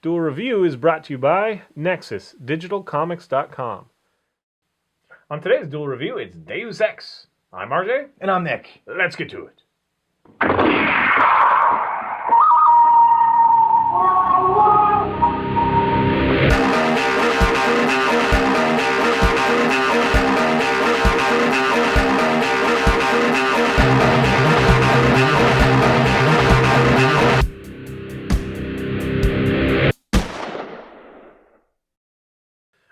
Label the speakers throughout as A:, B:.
A: Duel Review is brought to you by NexusDigitalComics.com. On today's Duel Review, it's Deus Ex. I'm RJ.
B: And I'm Nick.
A: Let's get to it.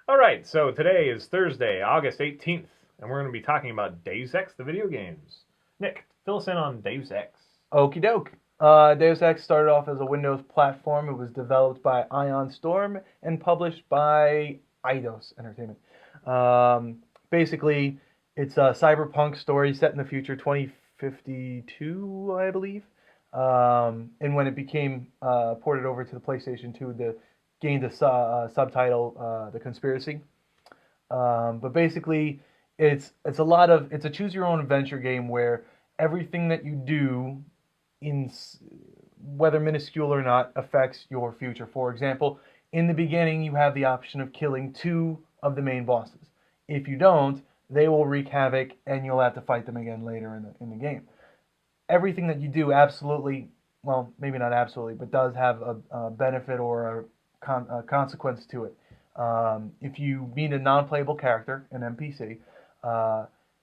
A: Alright, so today is Thursday, August 18th, and we're going to be talking about Deus Ex, the video games. Nick, fill us in on Deus Ex.
B: Okie doke. Deus Ex started off as a Windows platform. It was developed by Ion Storm and published by Eidos Entertainment. Basically, it's a cyberpunk story set in the future, 2052, I believe. And when it became ported over to the PlayStation 2, gained a subtitle, The Conspiracy. But basically, it's a choose your own adventure game where everything that you do, whether minuscule or not, affects your future. For example, in the beginning, you have the option of killing 2 of the main bosses. If you don't, they will wreak havoc, and you'll have to fight them again later in the game. Everything that you do absolutely, well, maybe not absolutely, but does have a benefit or a consequence to it. If you meet a non-playable character, an NPC,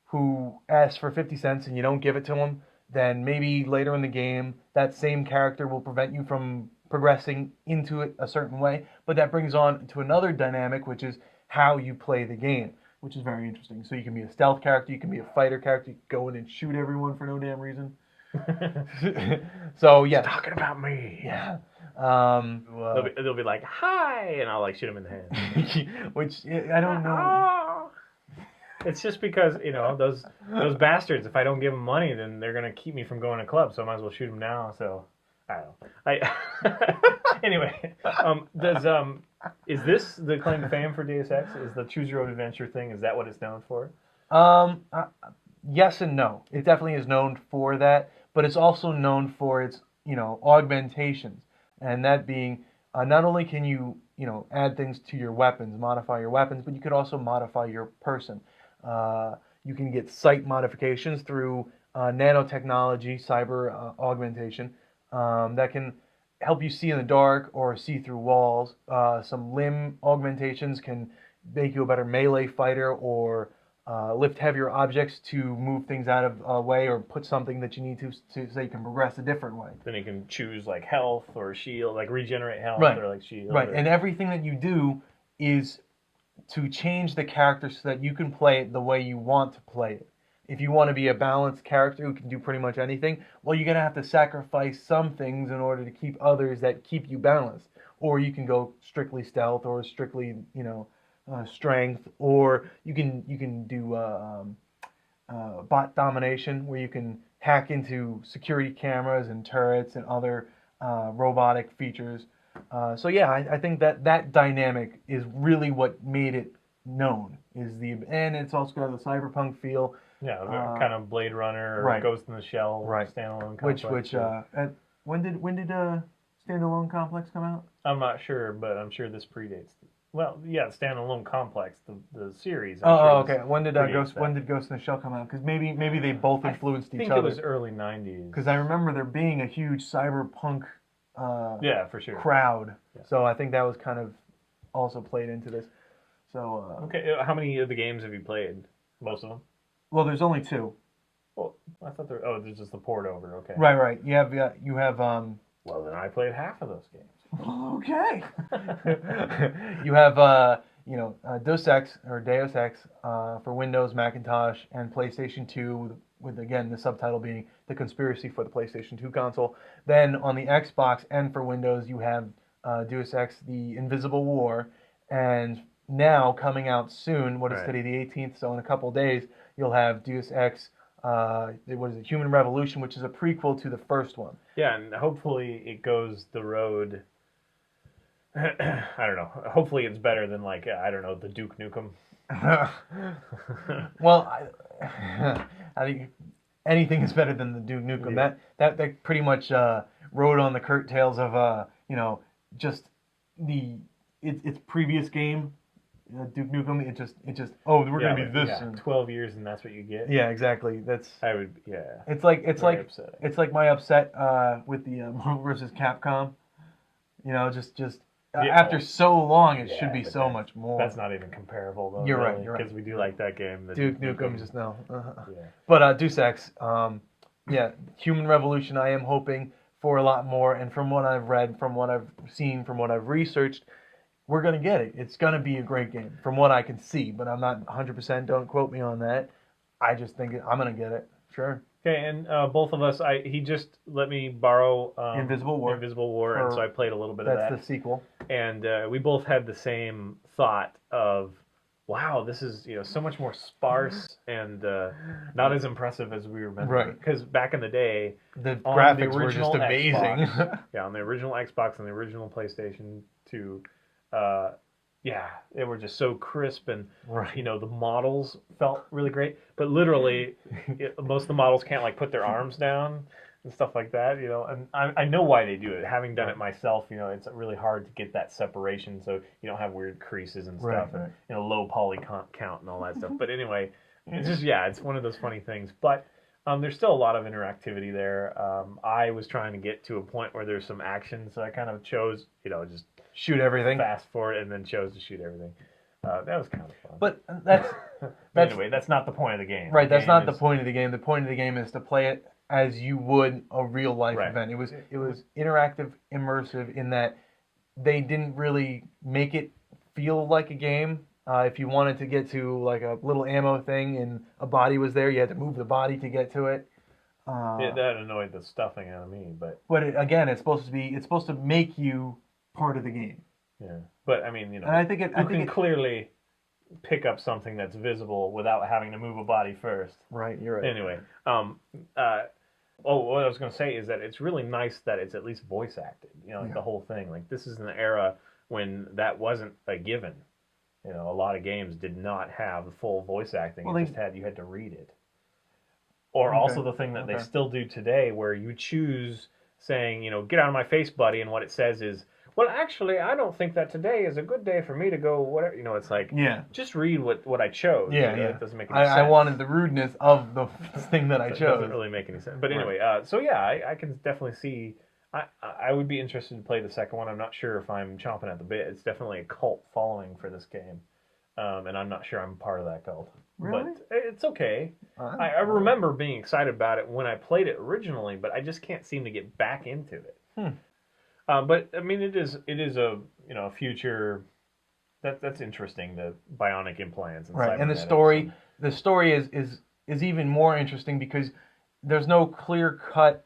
B: who asks for 50 cents and you don't give it to him, then maybe later in the game, that same character will prevent you from progressing into it a certain way. But that brings on to another dynamic, which is how you play the game, which is very interesting. So you can be a stealth character, you can be a fighter character, you can go in and shoot everyone for no damn reason. So yeah,
A: Talking about me.
B: yeah.
A: They'll be like, hi, and I'll like shoot them in the head.
B: Which I don't know.
A: Oh. It's just because, those bastards, if I don't give them money, then they're going to keep me from going to clubs, so I might as well shoot them now. So, I don't know. Anyway, is this the claim to fame for Deus Ex? Is the choose your own adventure thing, is that what it's known for?
B: Yes and no. It definitely is known for that, but it's also known for its, augmentations. And that being, not only can you, add things to your weapons, modify your weapons, but you could also modify your person. You can get sight modifications through nanotechnology, cyber augmentation, that can help you see in the dark or see through walls. Some limb augmentations can make you a better melee fighter or lift heavier objects to move things out of a way or put something that you need to so you can progress a different way.
A: Then you can choose like health or shield, like regenerate health
B: right.
A: or like shield.
B: Right,
A: or...
B: and everything that you do is to change the character so that you can play it the way you want to play it. If you want to be a balanced character who can do pretty much anything, well, you're going to have to sacrifice some things in order to keep others that keep you balanced. Or you can go strictly stealth or strictly, strength, or you can do bot domination, where you can hack into security cameras and turrets and other robotic features. So yeah, I think that dynamic is really what made it known. And it's also got the cyberpunk feel.
A: Yeah, kind of Blade Runner or
B: right.
A: Ghost in the Shell,
B: right.
A: standalone complex.
B: When did Standalone Complex come out?
A: I'm not sure, but I'm sure this predates. Well, yeah, Standalone Complex, the series.
B: Okay. When did Ghost in the Shell come out? Because maybe they both influenced each other.
A: I think it was early 90s.
B: Because I remember there being a huge cyberpunk
A: for sure.
B: crowd.
A: Yeah.
B: So I think that was kind of also played into this. So
A: okay, how many of the games have you played? Most of them?
B: Well, there's only 2.
A: Well, I thought there's just the port over. Okay.
B: Right. You have
A: Well, then I played half of those games.
B: Okay. You have Deus Ex for Windows, Macintosh, and PlayStation 2 with again the subtitle being The Conspiracy for the PlayStation 2 console. Then on the Xbox and for Windows you have Deus Ex The Invisible War, and now coming out soon, what is today, the 18th, so in a couple days you'll have Deus Ex Human Revolution, which is a prequel to the first one.
A: Yeah, and hopefully it goes the road. I don't know. Hopefully it's better than the Duke Nukem.
B: Well, I think anything is better than the Duke Nukem. Yeah. That pretty much rode on the curtails of just its previous game, Duke Nukem. It just we're gonna be this.
A: Yeah, 12 years and that's what you get.
B: Yeah, exactly.
A: I would, yeah.
B: It's like
A: upsetting.
B: my upset with the Marvel vs. Capcom. Just after so long, it should be so much more.
A: That's not even comparable, though.
B: You're
A: really,
B: right. You're right.
A: Because we do like that game.
B: Duke Nukem just no.
A: Yeah.
B: But Deus Ex, Human Revolution. I am hoping for a lot more, and from what I've read, from what I've seen, from what I've researched, we're gonna get it. It's gonna be a great game, from what I can see. But I'm not 100%. Don't quote me on that. I just think I'm gonna get it. Sure.
A: Okay, and both of us, he just let me borrow
B: Invisible War,
A: and so I played a little bit of that.
B: That's the sequel.
A: And we both had the same thought of, wow, this is so much more sparse and not as impressive as we remember.
B: Right.
A: Because back in the day,
B: the graphics were just amazing.
A: Xbox, yeah, on the original Xbox and the original PlayStation 2, they were just so crisp and the models felt really great. But literally, most of the models can't put their arms down and stuff like that. And I know why they do it. Having done it myself, it's really hard to get that separation so you don't have weird creases and stuff and low poly count and all that stuff. But anyway, it's just it's one of those funny things. But there's still a lot of interactivity there. I was trying to get to a point where there's some action, so I kind of chose, just
B: shoot everything,
A: fast forward, and then chose to shoot everything. That was kind of fun.
B: But that's
A: anyway, that's not the point of the game.
B: Right, that's not the point of the game. The point of the game is to play it as you would a real life event. It was interactive, immersive in that they didn't really make it feel like a game. If you wanted to get to a little ammo thing and a body was there, you had to move the body to get to it.
A: That annoyed the stuffing out of me, but
B: it's supposed to make you part of the game.
A: Yeah, but I mean,
B: and I think you
A: can clearly pick up something that's visible without having to move a body first.
B: Right, you're right.
A: Anyway, what I was going to say is that it's really nice that it's at least voice acted. The whole thing. This is an era when that wasn't a given. A lot of games did not have full voice acting. You had to read it. Or also the thing that they still do today, where you choose saying, get out of my face, buddy, and what it says is, well, actually, I don't think that today is a good day for me to go whatever. It's like, just read what I chose. It doesn't make any sense.
B: I wanted the rudeness of the thing that I chose. It
A: doesn't really make any sense. But anyway, I can definitely see. I would be interested to play the second one. I'm not sure if I'm chomping at the bit. It's definitely a cult following for this game, and I'm not sure I'm part of that cult.
B: Really?
A: But it's okay. I remember being excited about it when I played it originally, but I just can't seem to get back into it. But I mean, it is a future that's interesting. The bionic implants and
B: and the story is even more interesting because there's no clear cut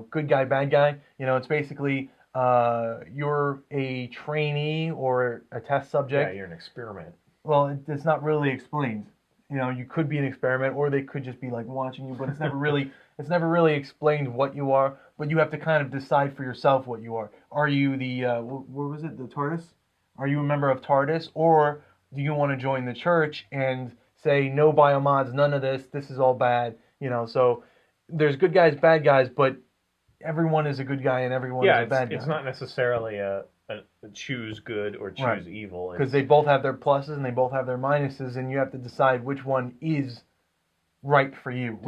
B: good guy bad guy. It's basically you're a trainee or a test subject.
A: Yeah, you're an experiment.
B: Well, it's not really explained. You could be an experiment, or they could just be watching you, but it's never really explained what you are. But you have to kind of decide for yourself what you are. Are you the what was it? The TARDIS? Are you a member of TARDIS, or do you want to join the church and say no biomods, none of this? This is all bad. So there's good guys, bad guys, but everyone is a good guy and everyone is a bad guy.
A: It's not necessarily a choose good or choose evil.
B: Because they both have their pluses and they both have their minuses, and you have to decide which one is right for you.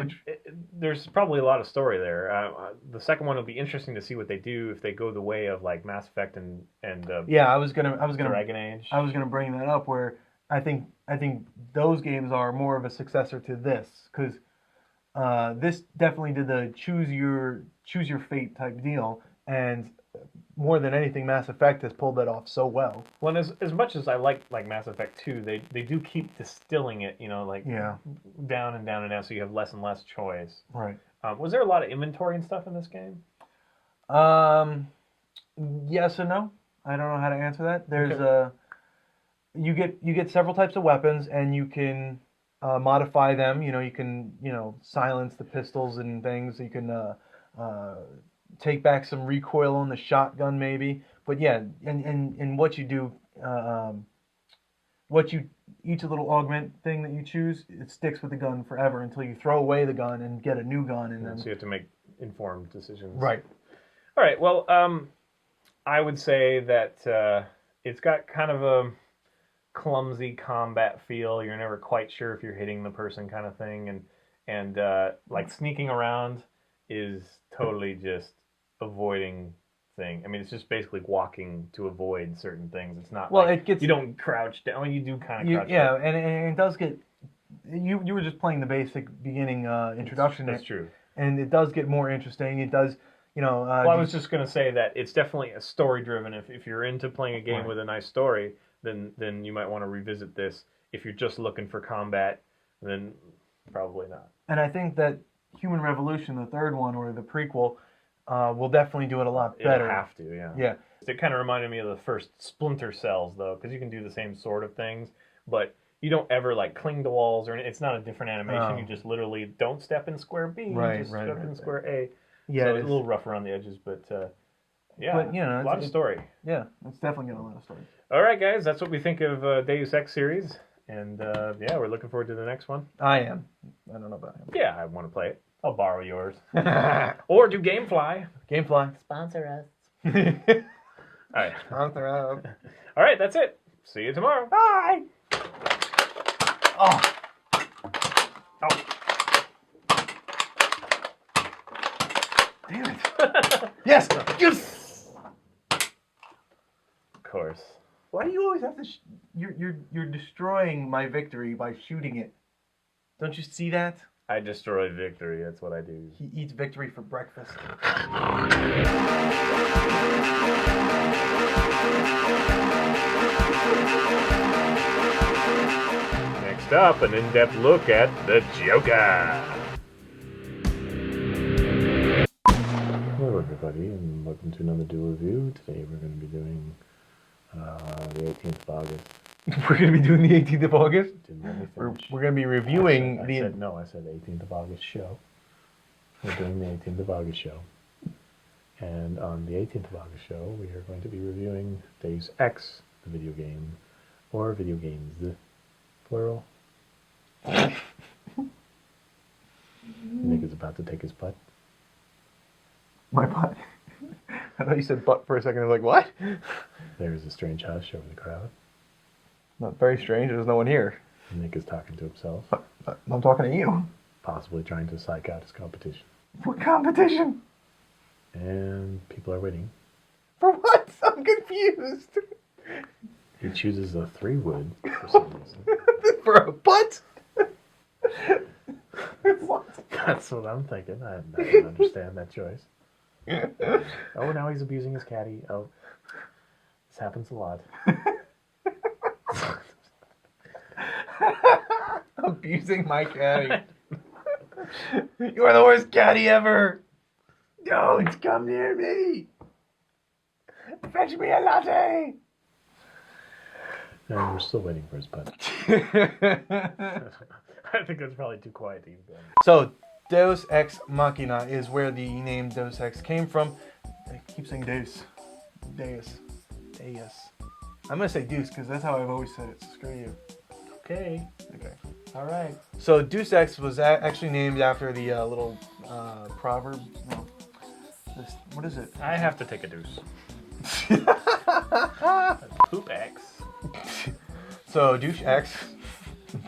A: There's probably a lot of story there. The second one will be interesting to see what they do if they go the way of Mass Effect and
B: I was gonna
A: Dragon Age.
B: I was gonna bring that up where I think those games are more of a successor to this because this definitely did the choose your fate type deal, and more than anything, Mass Effect has pulled that off so well.
A: Well, as much as I like Mass Effect 2, they do keep distilling it, down and down and down, so you have less and less choice.
B: Right.
A: Was there a lot of inventory and stuff in this game?
B: Yes and no. I don't know how to answer that. There's you get several types of weapons, and you can modify them. You can silence the pistols and things. You can take back some recoil on the shotgun maybe, but and what you do, each little augment thing that you choose, it sticks with the gun forever until you throw away the gun and get a new gun, and then
A: so you have to make informed decisions.
B: Right.
A: All right. Well, I would say that it's got kind of a clumsy combat feel. You're never quite sure if you're hitting the person, kind of thing, and like sneaking around is totally just avoiding thing. I mean, it's just basically walking to avoid certain things. It's not
B: Well,
A: like
B: it gets
A: you don't crouch down. Well, you do kind of crouch
B: yeah,
A: down.
B: and it does get. You were just playing the basic beginning introduction.
A: That's true.
B: And it does get more interesting. It does,
A: Well, I was just gonna say that it's definitely a story driven. If you're into playing a game
B: Right.
A: with a nice story, then you might want to revisit this. If you're just looking for combat, then probably not.
B: And I think that Human Revolution, the third one or the prequel, will definitely do it a lot better.
A: It'll have to, yeah.
B: Yeah.
A: It kind of reminded me of the first Splinter Cells, though, because you can do the same sort of things, but you don't ever like cling to walls or it's not a different animation.
B: Oh.
A: You just literally don't step in square B, just step in square A.
B: Yeah,
A: So it's a little rough around the edges, but yeah,
B: But, you know,
A: a lot of story.
B: Yeah, it's definitely got a lot of story.
A: All right, guys, that's what we think of Deus Ex series, and yeah, we're looking forward to the next one.
B: I am. I don't know about him.
A: Yeah, I want to play it. I'll borrow yours, or do GameFly.
B: Gamefly.
A: Sponsor us. All right.
B: Sponsor us.
A: All right, that's it. See you tomorrow.
B: Bye. Oh.
A: Oh.
B: Damn it. Yes. Yes.
A: Of course.
B: Why do you always have to? You're destroying my victory by shooting it. Don't you see that?
A: I destroy victory. That's what I do.
B: He eats victory for breakfast.
A: Next up, an in-depth look at the Joker. Hello, everybody, and welcome to another Duel review. Today we're going to be doing the 18th of August.
B: We're going to be doing the 18th of August.
A: Didn't let me
B: We're
A: finish.
B: going to be reviewing
A: I said 18th of August show. We're doing the 18th of August show. And on the 18th of August show, we are going to be reviewing Deus Ex, the video game, or video games, the plural. Nick is about to take his butt.
B: my butt. I thought you said butt for a second. I was like, what?
A: There's a strange hush over the crowd.
B: Not very strange. There's no one here.
A: Nick is talking to himself,
B: I'm talking to you.
A: possibly trying to psych out his competition.
B: What competition?
A: And people are waiting.
B: For what? I'm confused.
A: He chooses a 3-wood for some reason.
B: For a butt? What?
A: That's what I'm thinking. I don't understand that choice. Oh, now he's abusing his caddy. Oh, this happens a lot.
B: Abusing my caddy. You are the worst caddy ever. Don't come near me. Fetch me a latte.
A: And we're still waiting for his butt. I think that's probably too quiet to even go.
B: So, Deus Ex Machina is where the name Deus Ex came from. I keep saying Deus. Deus. Deus. I'm going to say Deus because that's how I've always said it, so screw you.
A: Okay.
B: Okay.
A: All right.
B: So, Deus Ex was actually named after the little proverb. No. What is it?
A: I have to take a deuce. Poop X.
B: So, Douche X.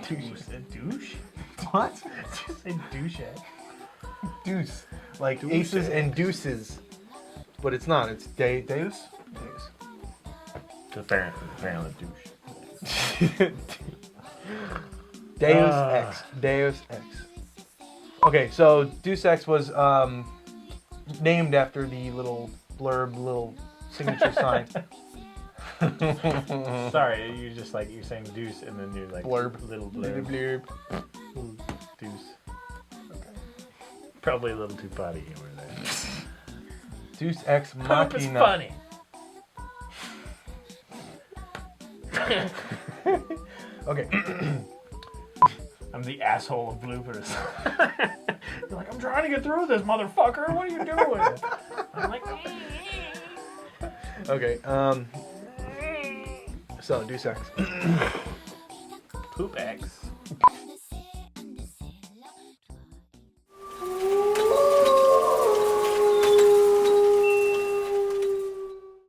A: Douche. A douche?
B: What?
A: Just say douche X.
B: Deuce. Like
A: Douche
B: aces
A: X.
B: and deuces. But it's not. It's Deus? Deus.
A: Apparently douche.
B: Deus Ex. Deus Ex. Okay, so Deus Ex was named after the little blurb, little signature sign.
A: Sorry, you just like you're saying deuce and then you're like
B: Blurb.
A: little
B: Little
A: blurb.
B: blurb.
A: Deuce. Okay. Probably a little too potty humor there.
B: Deus Ex
A: Poop
B: Machina.
A: is funny.
B: Okay.
A: I'm the asshole of bloopers. You're like, I'm trying to get through this, motherfucker. What are you doing? I'm like,
B: Okay. So Deus Ex.
A: Poop X.